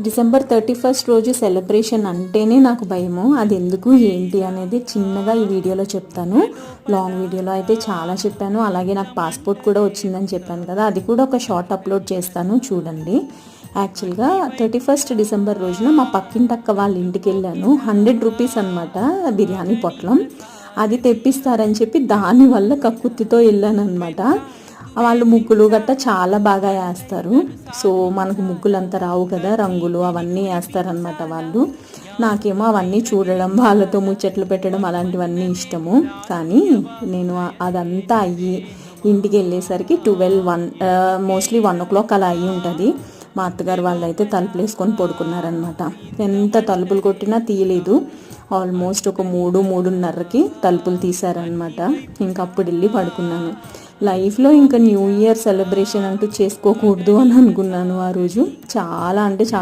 December 31 రోజు celebration అంటేనే నాకు భయము. అది ఎందుకు ఏంటి అనేది చిన్నగా ఈ వీడియోలో చెప్తాను. లాంగ్ వీడియోలో అయితే చాలా చెప్పాను. అలాగే నాకు పాస్పోర్ట్ కూడా వచ్చిందని చెప్పాను కదా, అది కూడా ఒక షార్ట్ అప్లోడ్ చేస్తాను చూడండి. యాక్చువల్గా 31 డిసెంబర్ రోజున మా పక్కింటక్క వాళ్ళ ఇంటికి వెళ్ళాను. 100 రూపీస్ అనమాట బిర్యానీ పొట్లం. అది తెప్పిస్తారని చెప్పి దానివల్ల కక్కుర్తితో వెళ్ళాను అనమాట. వాళ్ళు ముగ్గులు గట్టా చాలా బాగా వేస్తారు. సో మనకు ముగ్గులు అంతా రావు కదా, రంగులు అవన్నీ వేస్తారనమాట వాళ్ళు. నాకేమో అవన్నీ చూడడం, వాళ్ళతో ముచ్చట్లు పెట్టడం అలాంటివన్నీ ఇష్టము. కానీ నేను అదంతా అయ్యి ఇంటికి వెళ్ళేసరికి 12-1 మోస్ట్లీ 1 o'clock అలా అయ్యి ఉంటుంది. మా అత్తగారు వాళ్ళు అయితే తలుపులు వేసుకొని పడుకున్నారనమాట. ఎంత తలుపులు కొట్టినా తీయలేదు. ఆల్మోస్ట్ ఒక 3-3:30కి తలుపులు తీశారనమాట. ఇంకప్పుడు వెళ్ళి పడుకున్నాను. లైఫ్లో ఇంకా న్యూ ఇయర్ సెలబ్రేషన్ అంటూ చేసుకోకూడదు అని అనుకున్నాను ఆ రోజు. చాలా అంటే చాలా